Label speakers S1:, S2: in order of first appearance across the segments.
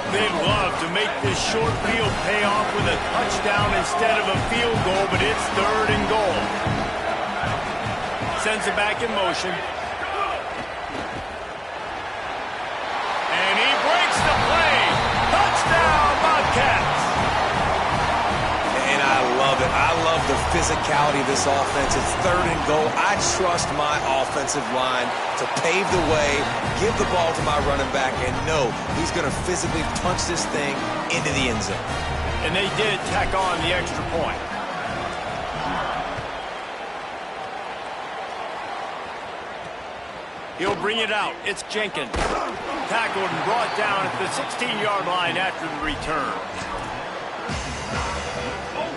S1: They'd love to make this short field pay off with a touchdown instead of a field goal, but it's 3rd and goal. Sends it back in motion. And he breaks the play. Touchdown, Bobcats.
S2: And I love it. I love the physicality of this offense. It's 3rd and goal. I trust my offensive line to pave the way, give the ball to my running back, and know he's going to physically punch this thing into the end zone.
S1: And they did tack on the extra point. He'll bring it out. It's Jenkins. Tackled and brought down at the 16-yard line after the return.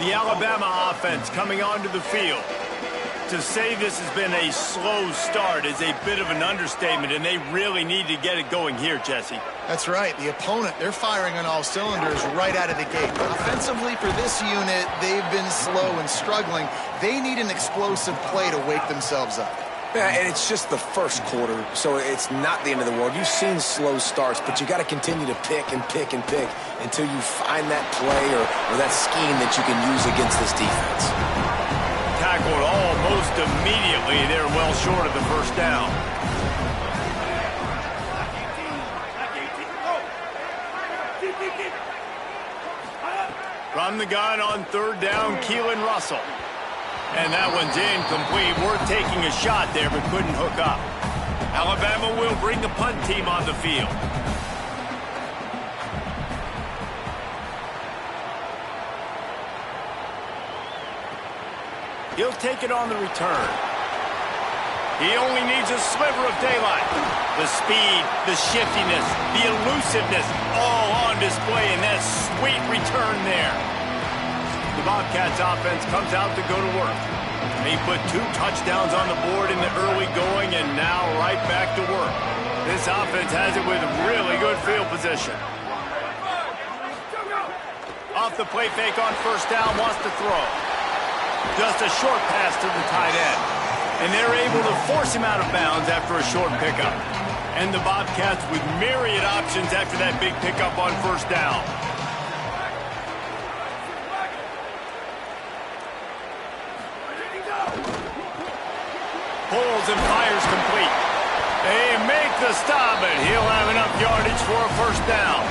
S1: The Alabama offense coming onto the field. To say this has been a slow start is a bit of an understatement, and they really need to get it going here, Jesse.
S3: That's right. The opponent, they're firing on all cylinders right out of the gate. Offensively, for this unit, they've been slow and struggling. They need an explosive play to wake themselves up.
S2: Yeah, and it's just the first quarter, so it's not the end of the world. You've seen slow starts, but you got to continue to pick and pick and pick until you find that play or that scheme that you can use against this defense.
S1: Tackled almost immediately. They're well short of the first down. From the gun on 3rd down, Keelan Russell. And that one's incomplete. Worth taking a shot there, but couldn't hook up. Alabama will bring the punt team on the field. He'll take it on the return. He only needs a sliver of daylight. The speed, the shiftiness, the elusiveness, all on display in that sweet return there. The Bobcats offense comes out to go to work. They put 2 touchdowns on the board in the early going and now right back to work. This offense has it with really good field position. Off the play fake on 1st down, wants to throw. Just a short pass to the tight end. And they're able to force him out of bounds after a short pickup. And the Bobcats with myriad options after that big pickup on 1st down. Pulls and fires complete. They make the stop, and he'll have enough yardage for a 1st down.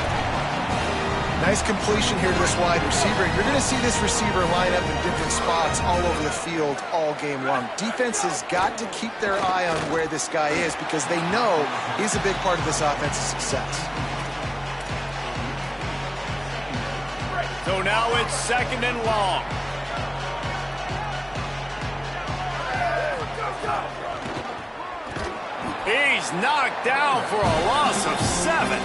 S3: Nice completion here to this wide receiver. You're going to see this receiver line up in different spots all over the field all game long. Defense has got to keep their eye on where this guy is because they know he's a big part of this offense's success.
S1: So now it's 2nd and long. He's knocked down for a loss of 7.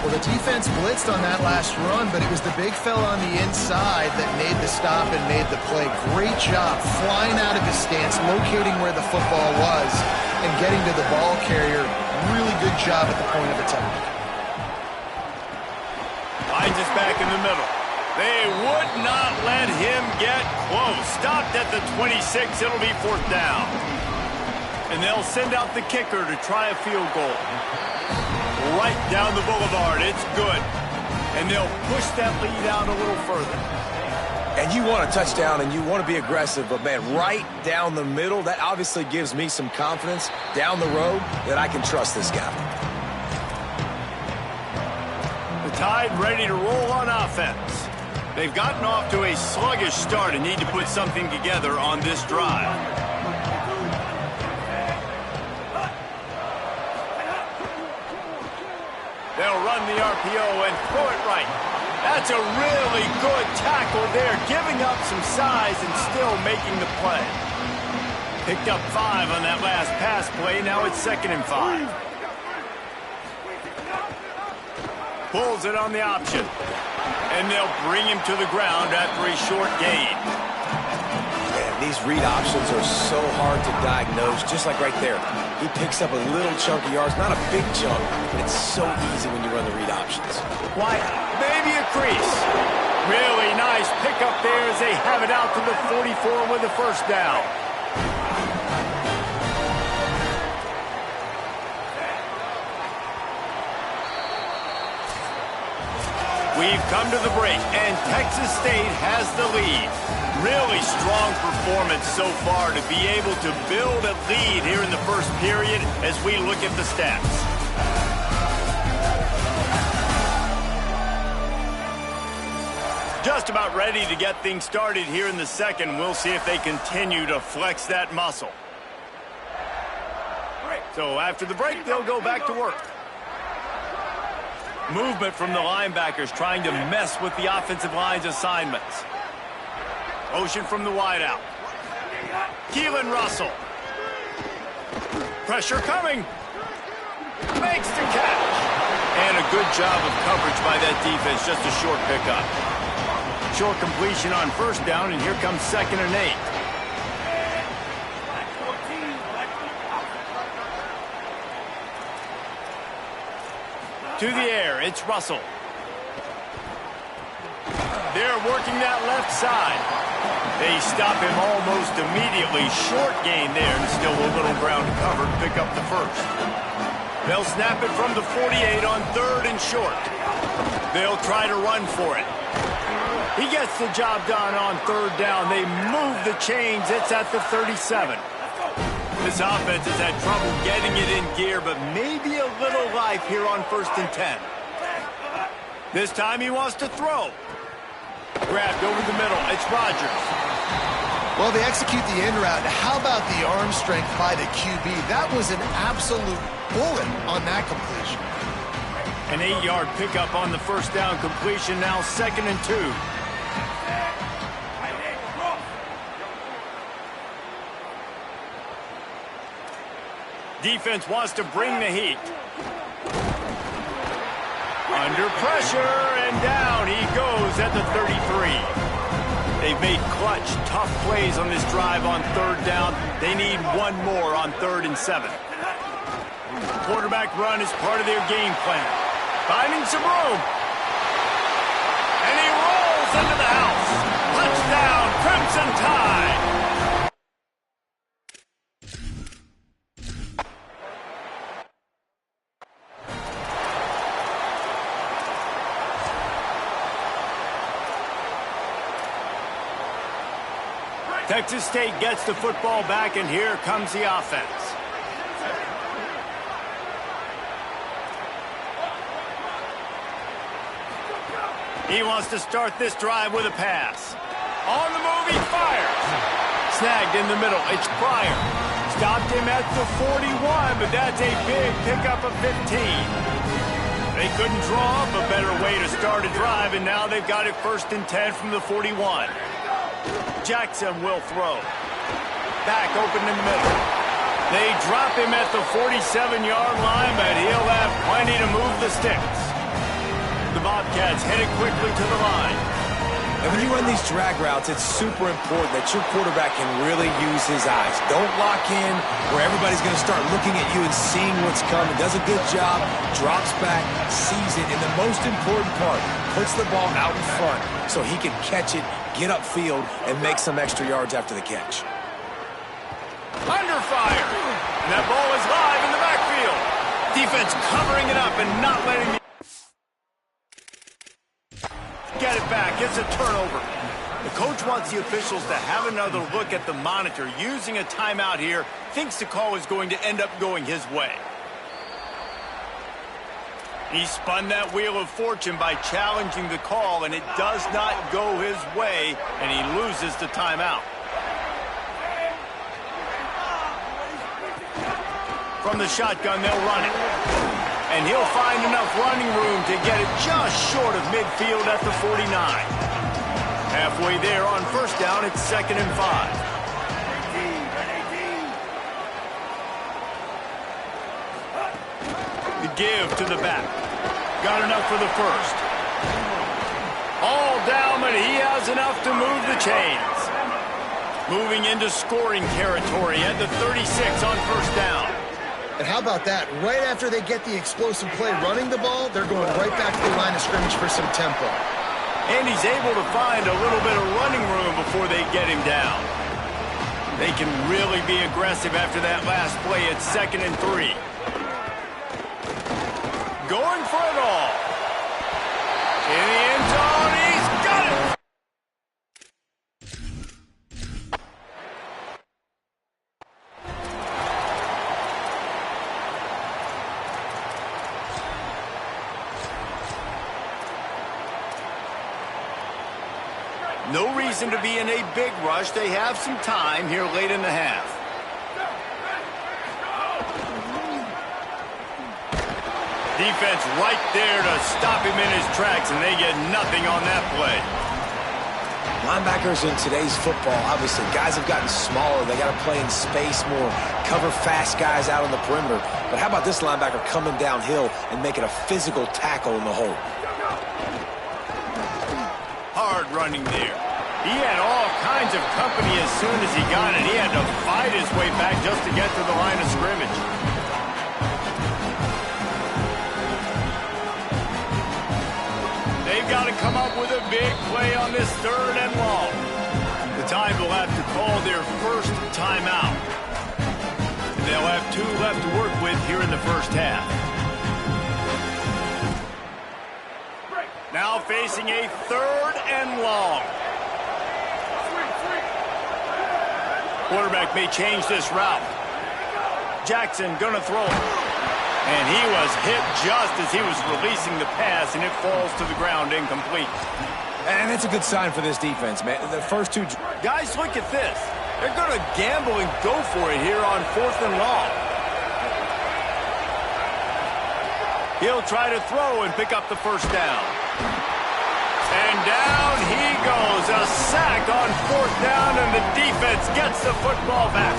S3: Well, the defense blitzed on that last run, but it was the big fella on the inside that made the stop and made the play. Great job flying out of his stance, locating where the football was, and getting to the ball carrier. Really good job at the point of attack.
S1: Finds us back in the middle. They would not let him get close. Stopped at the 26. It'll be 4th down. And they'll send out the kicker to try a field goal. Right down the boulevard. It's good. And they'll push that lead out a little further.
S2: And you want a touchdown and you want to be aggressive, but man, right down the middle, that obviously gives me some confidence down the road that I can trust this guy.
S1: The Tide ready to roll on offense. They've gotten off to a sluggish start and need to put something together on this drive. They'll run the RPO and throw it right. That's a really good tackle there, giving up some size and still making the play. Picked up 5 on that last pass play. Now it's 2nd and 5. Pulls it on the option. And they'll bring him to the ground after a short gain.
S2: Man, these read options are so hard to diagnose, just like right there. He picks up a little chunk of yards, not a big chunk, but it's so easy when you run the read options.
S1: Why, maybe a crease. Really nice pickup there as they have it out to the 44 with the 1st down. We've come to the break, and Texas State has the lead. Really strong performance so far to be able to build a lead here in the first period as we look at the stats. Just about ready to get things started here in the second. We'll see if they continue to flex that muscle. So after the break, they'll go back to work. Movement from the linebackers trying to mess with the offensive line's assignments. Motion from the wideout. Keelan Russell. Pressure coming. Makes the catch. And a good job of coverage by that defense. Just a short pickup. Short completion on first down, and here comes 2nd and 8. To the air, it's Russell. They're working that left side. They stop him almost immediately. Short gain there, and still a little ground to cover to pick up the first. They'll snap it from the 48 on 3rd and short. They'll try to run for it. He gets the job done on 3rd down. They move the chains. It's at the 37. This offense has had trouble getting it in gear, but maybe a little life here on 1st and 10. This time he wants to throw. Grabbed over the middle. It's Rodgers.
S3: Well, they execute the in route. How about the arm strength by the QB? That was an absolute bullet on that completion.
S1: An 8-yard pickup on the first down completion. Now 2nd and 2. Defense wants to bring the heat. Under pressure, and down he goes at the 33. They've made clutch, tough plays on this drive on 3rd down. They need one more on 3rd and 7. Quarterback run is part of their game plan. Finding some room. And he rolls into the house. Touchdown, Crimson Tide. Texas State gets the football back, and here comes the offense. He wants to start this drive with a pass. On the move, he fires. Snagged in the middle. It's Pryor. Stopped him at the 41, but that's a big pickup of 15. They couldn't draw up a better way to start a drive, and now they've got it 1st and 10 from the 41. Jackson will throw. Back open in the middle. They drop him at the 47-yard line, but he'll have plenty to move the sticks. The Bobcats headed quickly to the line.
S2: And when you run these drag routes, it's super important that your quarterback can really use his eyes. Don't lock in where everybody's going to start looking at you and seeing what's coming. Does a good job, drops back, sees it, and the most important part, puts the ball out in front so he can catch it, get upfield, and make some extra yards after the catch.
S1: Under fire. And that ball is live in the backfield. Defense covering it up and not letting the... Get it back. It's a turnover. The coach wants the officials to have another look at the monitor. Using a timeout here, thinks the call is going to end up going his way. He spun that wheel of fortune by challenging the call, and it does not go his way, and he loses the timeout. From the shotgun, they'll run it. And he'll find enough running room to get it just short of midfield at the 49. Halfway there on 1st down, it's 2nd and 5. The give to the back. Got enough for the first. All down, but he has enough to move the chains. Moving into scoring territory at the 36 on 1st down.
S3: And how about that? Right after they get the explosive play running the ball, they're going right back to the line of scrimmage for some tempo.
S1: And he's able to find a little bit of running room before they get him down. They can really be aggressive after that last play. It's 2nd and 3. Going for it all. In the No reason to be in a big rush. They have some time here late in the half. Defense right there to stop him in his tracks, and they get nothing on that play.
S2: Linebackers in today's football, obviously, guys have gotten smaller. They got to play in space more, cover fast guys out on the perimeter. But how about this linebacker coming downhill and making a physical tackle in the hole?
S1: Hard running there. He had all kinds of company as soon as he got it. He had to fight his way back just to get to the line of scrimmage. They've got to come up with a big play on this 3rd and long. The Tide will have to call their first timeout. And they'll have 2 left to work with here in the first half. Now facing a 3rd and long. Quarterback may change this route. Jackson gonna throw. And he was hit just as he was releasing the pass, and it falls to the ground incomplete.
S2: And it's a good sign for this defense, man. The first 2...
S1: Guys, look at this. They're going to gamble and go for it here on 4th and long. He'll try to throw and pick up the first down. And down he goes. A sack on 4th down, and the defense gets the football back.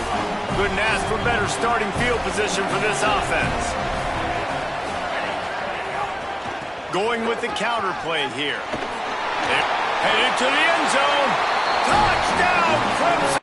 S1: Couldn't ask for better starting field position for this offense. Going with the counter play here. They're headed to the end zone. Touchdown, Clemson!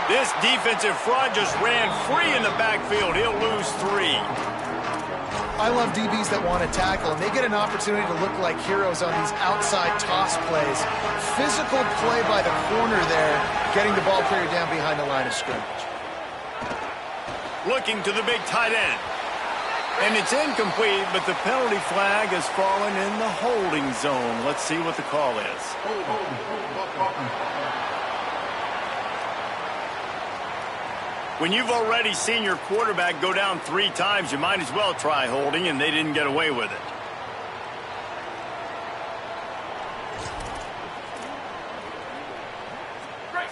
S1: This defensive front just ran free in the backfield. He'll lose 3.
S3: I love DBs that want to tackle, and they get an opportunity to look like heroes on these outside toss plays. Physical play by the corner there, getting the ball carrier down behind the line of scrimmage.
S1: Looking to the big tight end. And it's incomplete, but the penalty flag has fallen in the holding zone. Let's see what the call is. When you've already seen your quarterback go down 3 times, you might as well try holding, and they didn't get away with it.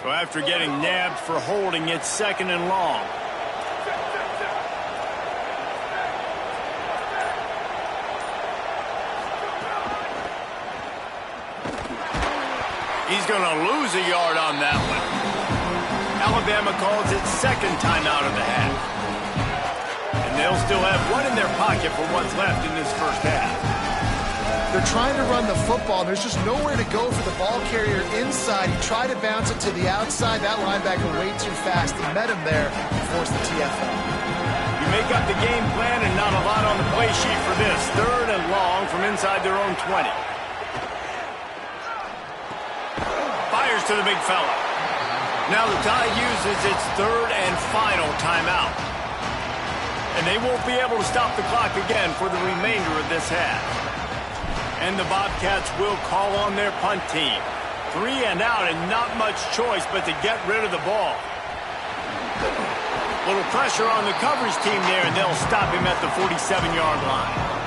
S1: So after getting nabbed for holding, it's 2nd and long. He's going to lose a yard on that one. Alabama calls it 2nd timeout of the half. And they'll still have 1 in their pocket for what's left in this first half.
S3: They're trying to run the football. There's just nowhere to go for the ball carrier inside. He tried to bounce it to the outside. That linebacker way too fast. He met him there and forced the TFL.
S1: You make up the game plan and not a lot on the play sheet for this. 3rd and long from inside their own 20. Fires to the big fella. Now the Tide uses its 3rd and final timeout. And they won't be able to stop the clock again for the remainder of this half. And the Bobcats will call on their punt team. 3 and out and not much choice but to get rid of the ball. Little pressure on the coverage team there, and they'll stop him at the 47-yard line.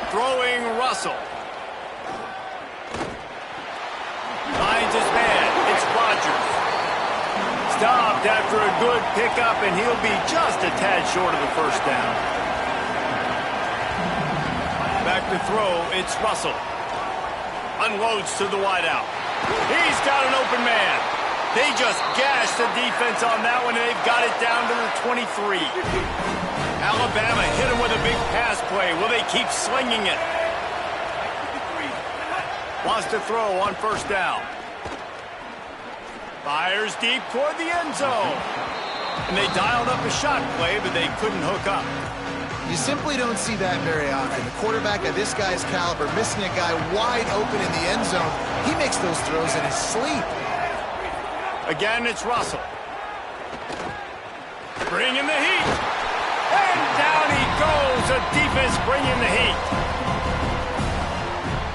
S1: Throwing Russell. Finds his man. It's Rodgers. Stopped after a good pickup, and he'll be just a tad short of the first down. Back to throw. It's Russell. Unloads to the wideout. He's got an open man. They just gashed the defense on that one, and they've got it down to the 23. Alabama hit him with a big pass play. Will they keep slinging it? Wants to throw on first down. Fires deep toward the end zone. And they dialed up a shot play, but they couldn't hook up.
S3: You simply don't see that very often. The quarterback of this guy's caliber missing a guy wide open in the end zone. He makes those throws in his sleep.
S1: Again, it's Russell. Bringing the heat. And down he goes. The defense bringing the heat.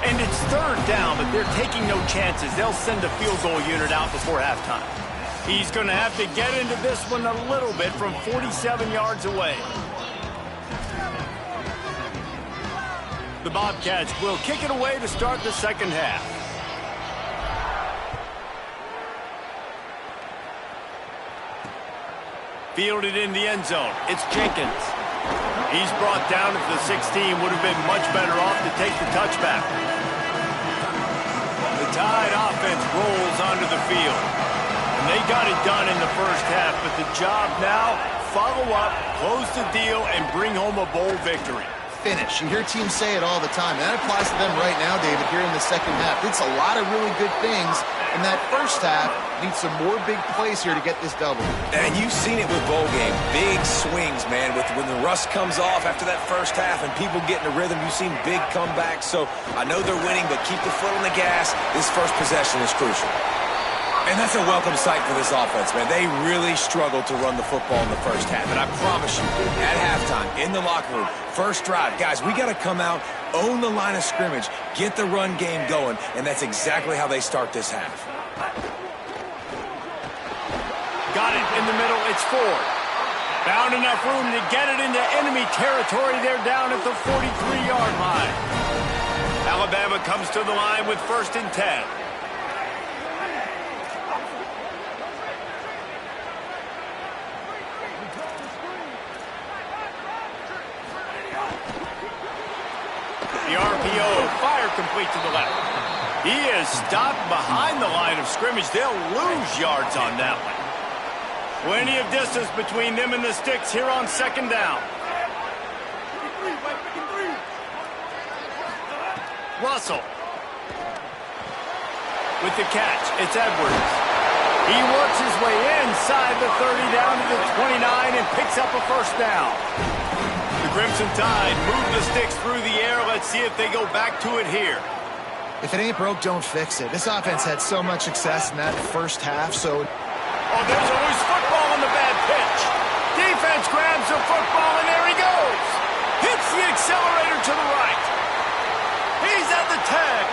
S1: And it's third down, but they're taking no chances. They'll send a field goal unit out before halftime. He's going to have to get into this one a little bit from 47 yards away. The Bobcats will kick it away to start the second half. Fielded in the end zone. It's Jenkins. He's brought down at the 16. Would have been much better off to take the touchback. The Tide offense rolls onto the field. And they got it done in the first half, but the job now, follow up, close the deal, and bring home a bowl victory.
S3: Finish. You hear teams say it all the time, and that applies to them right now, David, here in the second half. It's a lot of really good things, and that first half needs some more big plays here to get this double.
S2: And you've seen it with bowl game. Big swings, man. When the rust comes off after that first half and people get in a rhythm, you've seen big comebacks. So I know they're winning, but keep the foot on the gas. This first possession is crucial. And that's a welcome sight for this offense, man. They really struggled to run the football in the first half. And I promise you, at halftime, in the locker room, first drive, guys, we got to come out, own the line of scrimmage, get the run game going, and that's exactly how they start this half.
S1: Got it in the middle. It's Ford. Found enough room to get it into enemy territory. They're down at the 43-yard line. Alabama comes to the line with 1st and 10. The RPO, fire complete to the left. He is stopped behind the line of scrimmage. They'll lose yards on that one. Plenty of distance between them and the sticks here on second down. Russell. With the catch, it's Edwards. He works his way inside the 30 down to the 29 and picks up a first down. The Crimson Tide move the sticks through the air. Let's see if they go back to it here.
S3: If it ain't broke, don't fix it. This offense had so much success in that first half, so...
S1: Oh, there's a loose football on the bad pitch. Defense grabs the football, and there he goes. Hits the accelerator to the right. He's at the tag.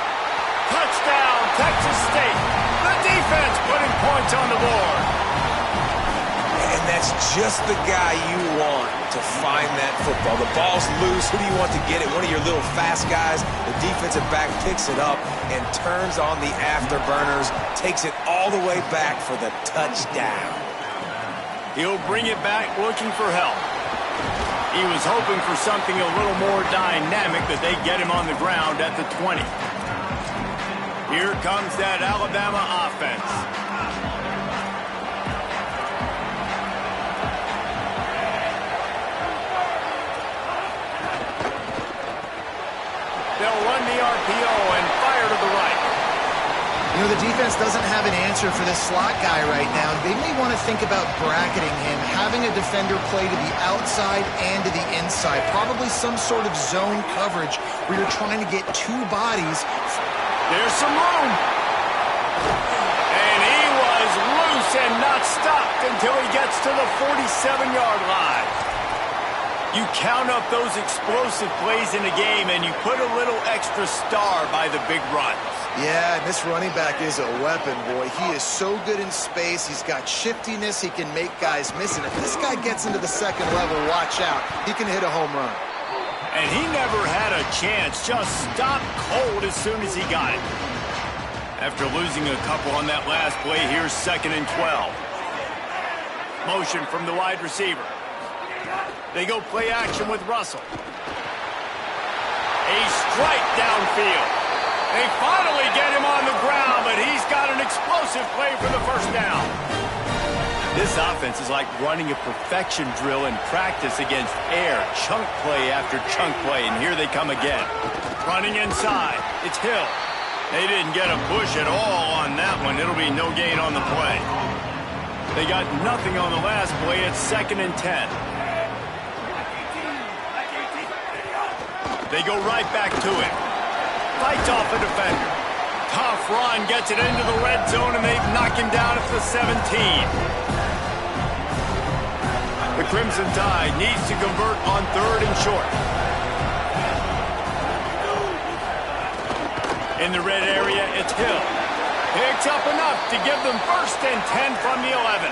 S1: Touchdown, Texas State. The defense putting points on the board.
S2: And that's just the guy you want to find that football. The ball's loose. Who do you want to get it? One of your little fast guys. The defensive back picks it up and turns on the afterburners, takes it all the way back for the touchdown.
S1: He'll bring it back looking for help. He was hoping for something a little more dynamic, but they get him on the ground at the 20. Here comes that Alabama offense. They'll run the RPO and fire to the right.
S3: You know, the defense doesn't have an answer for this slot guy right now. They may want to think about bracketing him, having a defender play to the outside and to the inside. Probably some sort of zone coverage where you're trying to get two bodies.
S1: There's some room. And he was loose and not stopped until he gets to the 47-yard line. You count up those explosive plays in a game, and you put a little extra star by the big runs.
S3: Yeah, and this running back is a weapon, boy. He is so good in space. He's got shiftiness. He can make guys miss. And if this guy gets into the second level, watch out. He can hit a home run.
S1: And he never had a chance. Just stopped cold as soon as he got it. After losing a couple on that last play, here's 2nd and 12. Motion from the wide receiver. They go play action with Russell. A strike downfield. They finally get him on the ground, but he's got an explosive play for the first down. This offense is like running a perfection drill in practice against air. Chunk play after chunk play, and here they come again. Running inside. It's Hill. They didn't get a push at all on that one. It'll be no gain on the play. They got nothing on the last play. It's 2nd and 10. They go right back to him. Fights off a defender. Tough run, gets it into the red zone, and they've knocked him down at the 17. The Crimson Tide needs to convert on 3rd and short. In the red area, it's Hill. Picks up enough to give them 1st and 10 from the 11.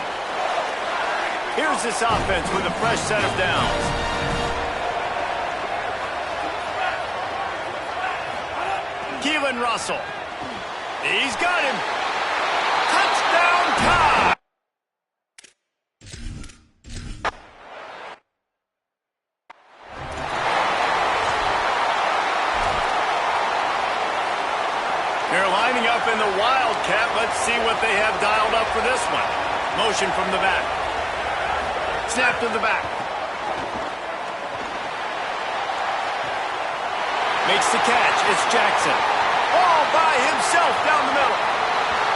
S1: Here's this offense with a fresh set of downs. Keelan Russell. He's got him. Touchdown Tide! They're lining up in the Wildcat. Let's see what they have dialed up for this one. Motion from the back. Snap to the back. Makes the catch. It's Jackson. All by himself down the middle.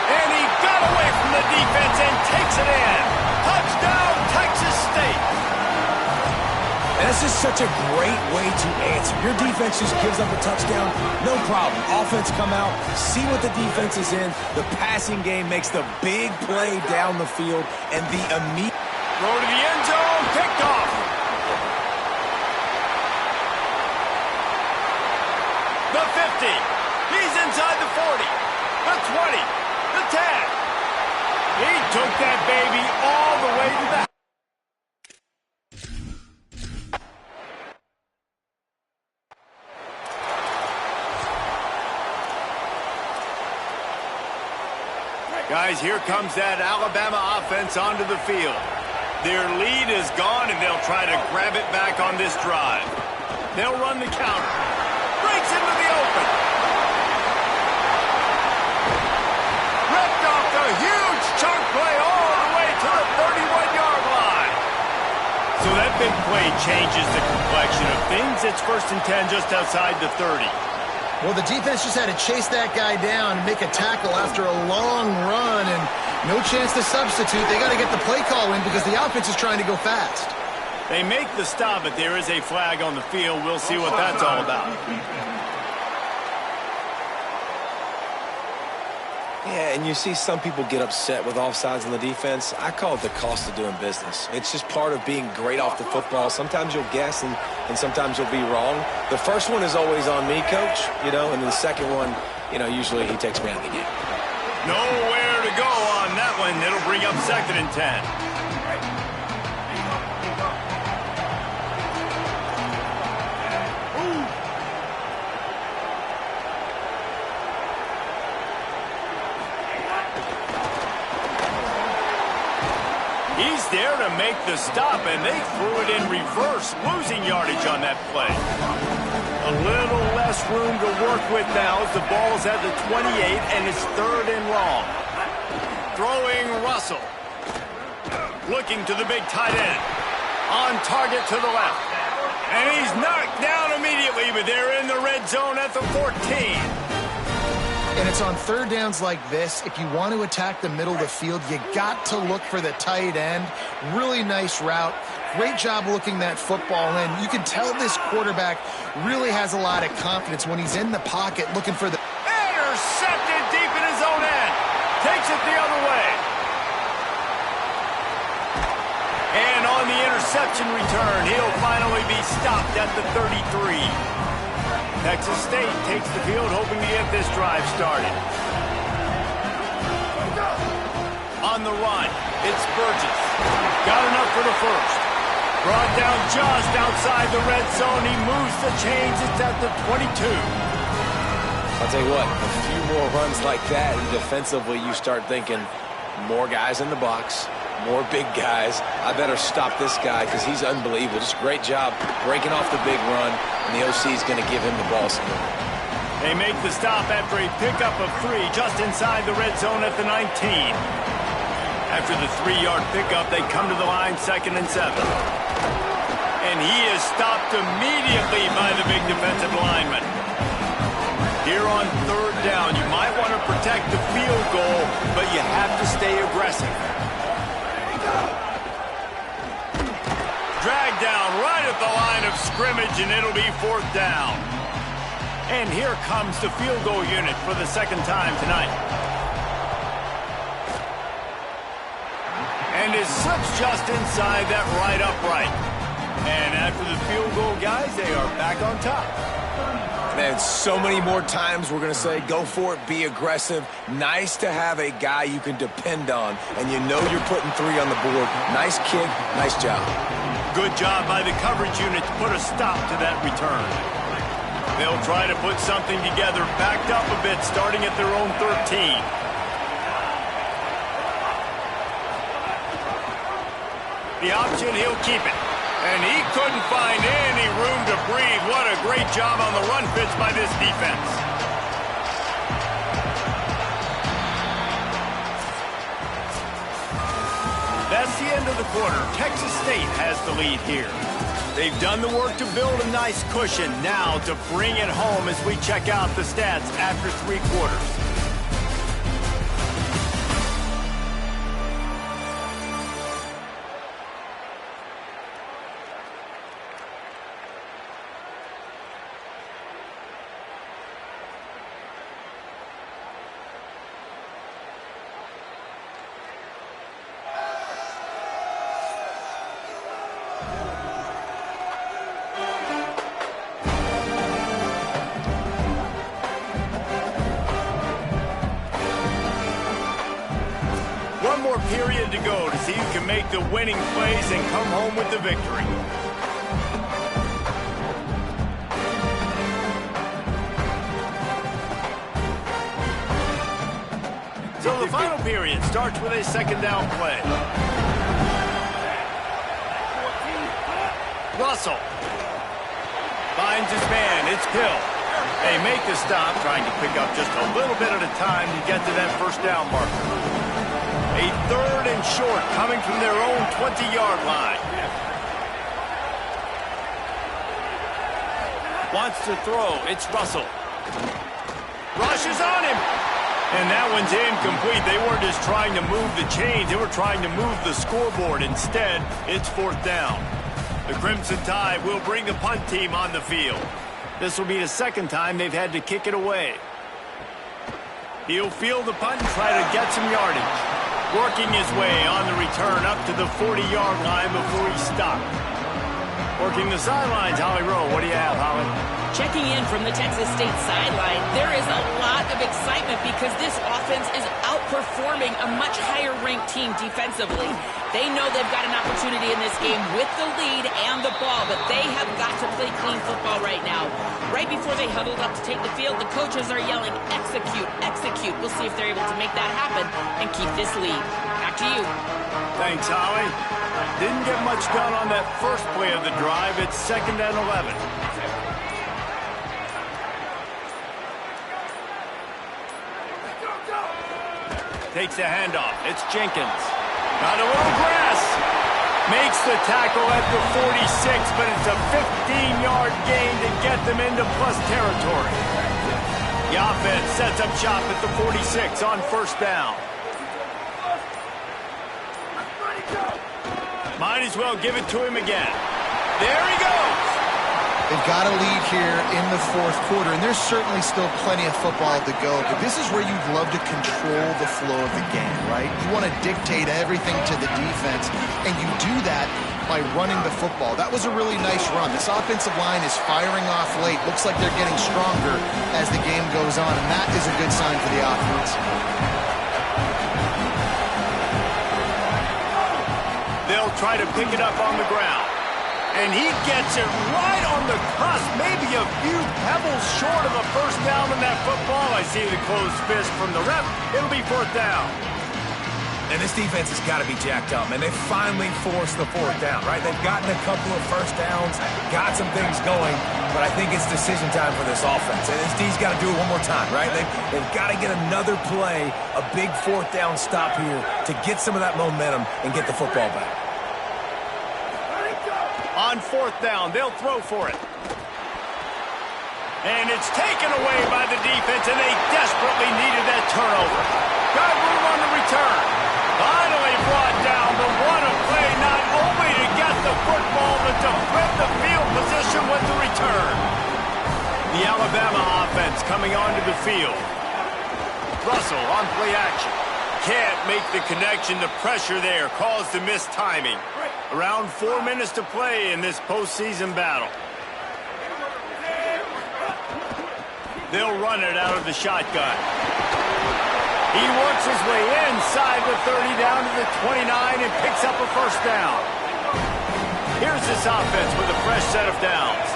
S1: And he got away from the defense and takes it in. Touchdown, Texas State.
S2: And this is such a great way to answer. Your defense just gives up a touchdown, no problem. Offense come out, see what the defense is in. The passing game makes the big play down the field, and the immediate
S1: throw to the end zone, picked off. The 50. He's inside the 40. The 20. The 10. He took that baby all the way to the... Guys, here comes that Alabama offense onto the field. Their lead is gone, and they'll try to grab it back on this drive. They'll run the counter. Breaks into the open. Ripped off the huge chunk play all the way to the 31-yard line. So that big play changes the complexion of things. It's 1st and 10 just outside the 30.
S3: Well, the defense just had to chase that guy down and make a tackle after a long run, and no chance to substitute. They got to get the play call in because the offense is trying to go fast.
S1: They make the stop, but there is a flag on the field. We'll see what that's all about.
S2: Yeah, and you see some people get upset with offsides on the defense. I call it the cost of doing business. It's just part of being great off the football. Sometimes you'll guess, and sometimes you'll be wrong. The first one is always on me, Coach, and then the second one, usually he takes me out of the game.
S1: Nowhere to go on that one. It'll bring up 2nd and 10. He's there to make the stop, and they threw it in reverse, losing yardage on that play. A little less room to work with now as the ball is at the 28, and it's 3rd and long. Throwing Russell. Looking to the big tight end. On target to the left. And he's knocked down immediately, but they're in the red zone at the 14.
S3: And it's on 3rd downs like this. If you want to attack the middle of the field, you got to look for the tight end. Really nice route. Great job looking that football in. You can tell this quarterback really has a lot of confidence when he's in the pocket looking for the...
S1: Intercepted deep in his own end. Takes it the other way. And on the interception return, he'll finally be stopped at the 33. Texas State takes the field, hoping to get this drive started. On the run, it's Burgess. Got enough for the first. Brought down just outside the red zone. He moves the chains. It's at the 22.
S2: I'll tell you what, a few more runs like that, and defensively you start thinking more guys in the box, more big guys. I better stop this guy because he's unbelievable. Just a great job breaking off the big run, and the OC is going to give him the ball some more.
S1: They make the stop after a pickup of 3 just inside the red zone at the 19. After the 3-yard pickup, they come to the line 2nd and 7. And he is stopped immediately by the big defensive lineman. Here on 3rd down, you might want to protect the field goal, but you have to stay aggressive. Dragged down right at the line of of scrimmage, and it'll be 4th down. And here comes the field goal unit for the second time tonight. And it slips just inside that right upright. And after the field goal, guys, they are back on top.
S2: Man, so many more times we're going to say, go for it, be aggressive. Nice to have a guy you can depend on, and you know you're putting 3 on the board. Nice kick, nice job.
S1: Good job by the coverage unit to put a stop to that return. They'll try to put something together, backed up a bit, starting at their own 13. The option, he'll keep it. And he couldn't find any room to breathe. What a great job on the run fits by this defense. That's the end of the quarter. Texas State has the lead here. They've done the work to build a nice cushion. Now to bring it home as we check out the stats after 3 quarters. One more period to go to see who can make the winning plays and come home with the victory. So the final period starts with a 2nd down play. Russell finds his man. It's Hill. They make the stop, trying to pick up just a little bit at a time to get to that 1st down marker. A 3rd and short coming from their own 20-yard line. Wants to throw. It's Russell. Rushes on him. And that one's incomplete. They weren't just trying to move the chains. They were trying to move the scoreboard. Instead, it's 4th down. The Crimson Tide will bring the punt team on the field. This will be the 2nd time they've had to kick it away. He'll field the punt and try to get some yardage. Working his way on the return up to the 40-yard line before he stopped. Working the sidelines, Holly Rowe. What do you have, Holly?
S4: Checking in from the Texas State sideline, there is a lot of excitement because this offense is outperforming a much higher-ranked team defensively. They know they've got an opportunity in this game with the lead and the ball, but they have got to play clean football right now. Right before they huddled up to take the field, the coaches are yelling, execute, execute. We'll see if they're able to make that happen and keep this lead. Back to you.
S1: Thanks, Holly. Didn't get much done on that first play of the drive. It's 2nd and 11. Takes the handoff. It's Jenkins. Got a little grass. Makes the tackle at the 46, but it's a 15-yard gain to get them into plus territory. The offense sets up shop at the 46 on 1st down. Might as well give it to him again. There he goes.
S3: They've got a lead here in the 4th quarter, and there's certainly still plenty of football to go, but this is where you'd love to control the flow of the game, right? You want to dictate everything to the defense, and you do that by running the football. That was a really nice run. This offensive line is firing off late. Looks like they're getting stronger as the game goes on, and that is a good sign for the offense.
S1: They'll try to pick it up on the ground. And he gets it right on the cusp, maybe a few pebbles short of a 1st down in that football. I see the closed fist from the ref. It'll be 4th down.
S2: And this defense has got to be jacked up, man. They finally forced the 4th down, right? They've gotten a couple of 1st downs, got some things going, but I think it's decision time for this offense. And this D's got to do it one more time, right? They've got to get another play, a big 4th down stop here to get some of that momentum and get the football back.
S1: On 4th down, they'll throw for it. And it's taken away by the defense, and they desperately needed that turnover. Got room on the return. Finally brought down, but what a play, not only to get the football, but to flip the field position The Alabama offense coming onto the field. Russell on play action. Can't make the connection. The pressure there caused the missed timing. Around 4 minutes to play in this postseason battle. They'll run it out of the shotgun. He works his way inside the 30 down to the 29 and picks up a first down. Here's this offense with a fresh set of downs.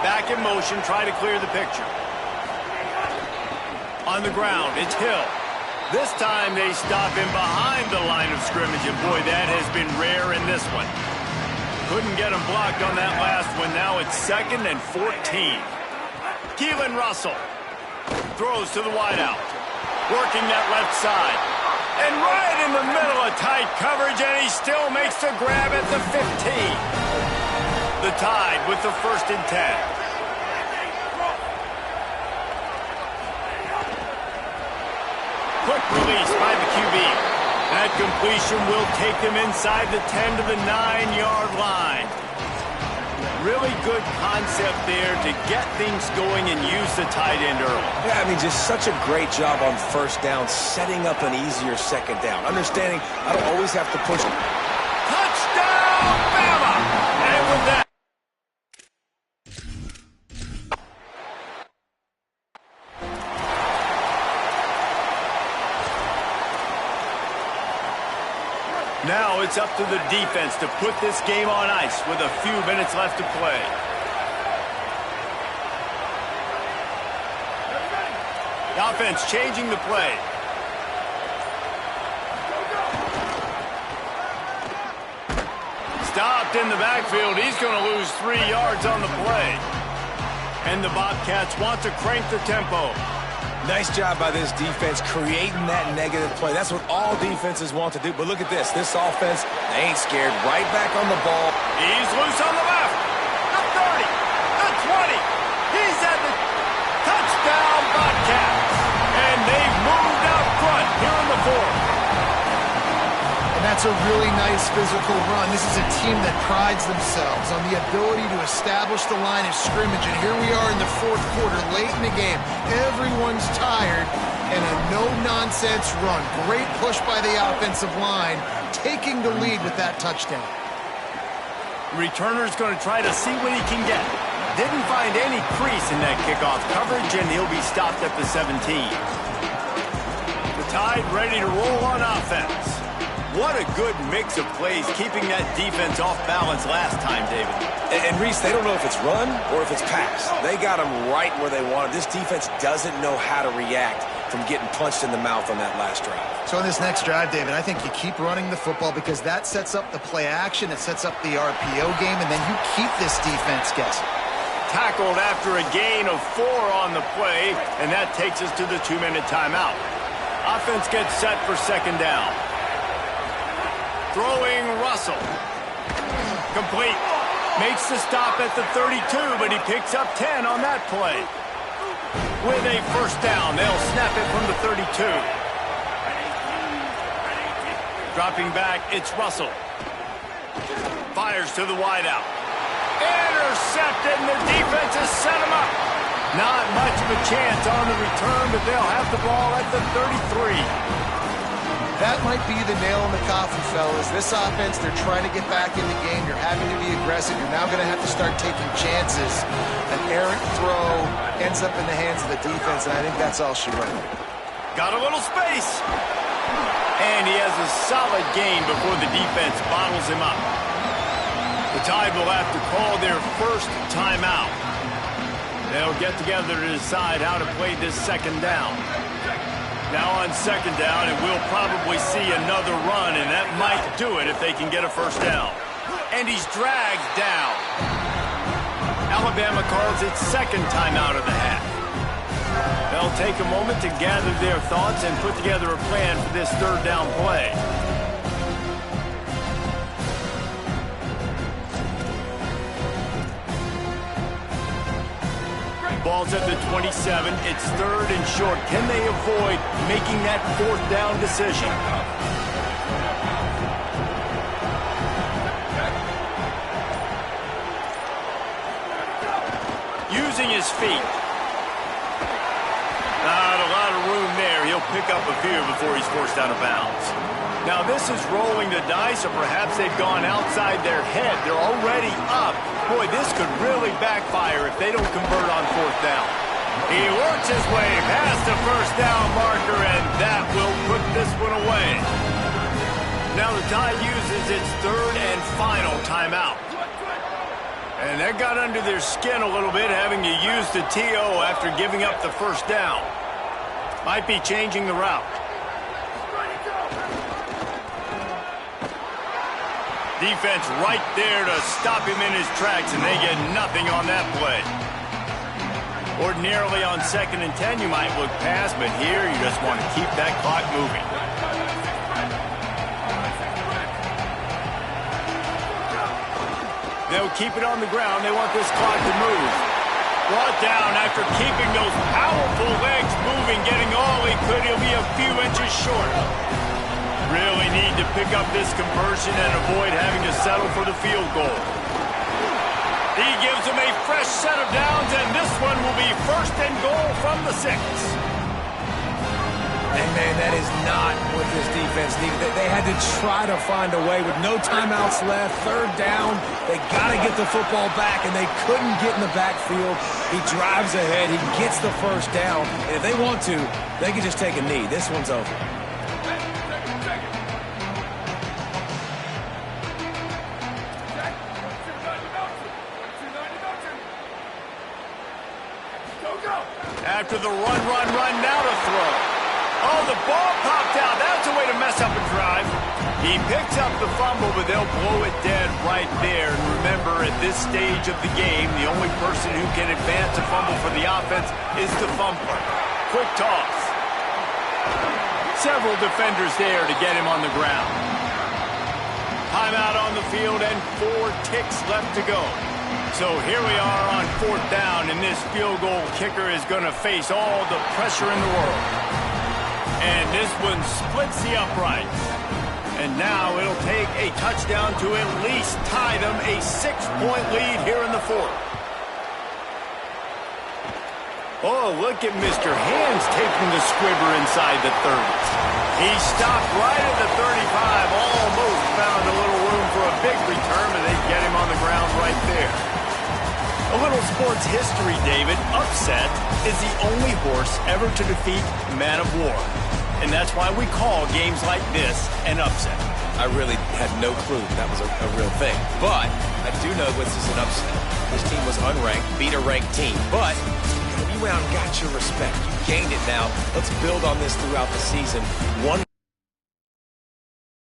S1: Back in motion, try to clear the picture. On the ground, it's Hill. This time they stop him behind the line of scrimmage, and boy, that has been rare in this one. Couldn't get him blocked on that last one. Now it's 2nd and 14. Keelan Russell throws to the wideout, working that left side. And right in the middle of tight coverage, and he still makes the grab at the 15. The Tide with the 1st and 10. Quick release by the QB. That completion will take them inside the 10 to the 9-yard line. Really good concept there to get things going and use the tight end early.
S2: Yeah, I mean, just such a great job on first down, setting up an easier second down. Understanding I don't always have to push.
S1: Touchdown, Bama! And with that, now it's up to the defense to put this game on ice with a few minutes left to play. The offense changing the play. Stopped in the backfield. He's going to lose 3 yards on the play. And the Bobcats want to crank the tempo.
S2: Nice job by this defense creating that negative play. That's what all defenses want to do. But look at this. This offense, they ain't scared. Right back on the ball.
S1: He's loose on the left. The 30. The 20. He's at the touchdown Bobcats. And they've moved out front here in the 4th.
S3: And that's a really nice physical run. This is a team that prides themselves on the ability to establish the line of scrimmage. And here we are in the 4th quarter, late in the game. Everyone's tired, and a no-nonsense run. Great push by the offensive line, taking the lead with that touchdown.
S1: Returner's going to try to see what he can get. Didn't find any crease in that kickoff coverage, and he'll be stopped at the 17. The Tide ready to roll on offense. What a good mix of plays, keeping that defense off balance last time, David.
S2: And Reese, they don't know if it's run or if it's pass. They got them right where they want it. This defense doesn't know how to react from getting punched in the mouth on that last drive.
S3: So in this next drive, David, I think you keep running the football because that sets up the play action, it sets up the RPO game, and then you keep this defense guessing.
S1: Tackled after a gain of 4 on the play, and that takes us to the 2-minute timeout. Offense gets set for 2nd down. Throwing Russell. Complete. Makes the stop at the 32, but he picks up 10 on that play. With a first down, they'll snap it from the 32. Dropping back, it's Russell. Fires to the wideout. Intercepted, and the defense has set him up. Not much of a chance on the return, but they'll have the ball at the 33.
S3: That might be the nail in the coffin, fellas. This offense, they're trying to get back in the game. You're having to be aggressive. You're now going to have to start taking chances. An errant throw ends up in the hands of the defense, and I think that's all she wrote.
S1: Got a little space. And he has a solid gain before the defense bottles him up. The Tide will have to call their first timeout. They'll get together to decide how to play this 2nd down. Now on 2nd down, and we'll probably see another run, and that might do it if they can get a first down. And he's dragged down. Alabama calls its 2nd timeout of the half. They'll take a moment to gather their thoughts and put together a plan for this 3rd down play. Ball's at the 27. It's 3rd and short. Can they avoid making that 4th down decision? using his feet. Not a lot of room there. He'll pick up a few before he's forced out of bounds. Now this is rolling the dice, or perhaps they've gone outside their head. They're already up. Boy, this could really backfire if they don't convert on fourth down. He works his way past the first down marker, and that will put this one away. Now the Tide uses its third and final timeout. And that got under their skin a little bit, having to use the TO after giving up the first down. Might be changing the route. Defense right there to stop him in his tracks, and they get nothing on that play. Ordinarily on 2nd and 10, you might look past, but here you just want to keep that clock moving. They'll keep it on the ground. They want this clock to move. Brought down after keeping those powerful legs moving, getting all he could. He'll be a few inches short. Really need to pick up this conversion and avoid having to settle for the field goal. He gives them a fresh set of downs, and this one will be 1st and goal from the 6.
S2: And, man, that is not what this defense needed. They had to try to find a way with no timeouts left. 3rd down, they got to get the football back, and they couldn't get in the backfield. He drives ahead. He gets the 1st down. And if they want to, they can just take a knee. This one's over.
S1: After the run, now to throw. Oh, the ball popped out. That's a way to mess up a drive. He picks up the fumble, but they'll blow it dead right there. And remember, at this stage of the game, the only person who can advance a fumble for the offense is the fumbler. Quick toss. Several defenders there to get him on the ground. Timeout on the field and 4 ticks left to go. So here we are on 4th down, and this field goal kicker is going to face all the pressure in the world. And this one splits the uprights. And now it'll take a touchdown to at least tie them a 6-point lead here in the 4th. Oh, look at Mr. Hands taking the squibber inside the 30s. He stopped right at the 35, almost found a little room for a big return, and they get him on the ground right there. A little sports history, David. Upset is the only horse ever to defeat Man of War. And that's why we call games like this an upset.
S2: I really had no clue that was a real thing. But I do know this is an upset. This team was unranked, beat a ranked team. But you went out and got your respect. You gained it now. Let's build on this throughout the season. One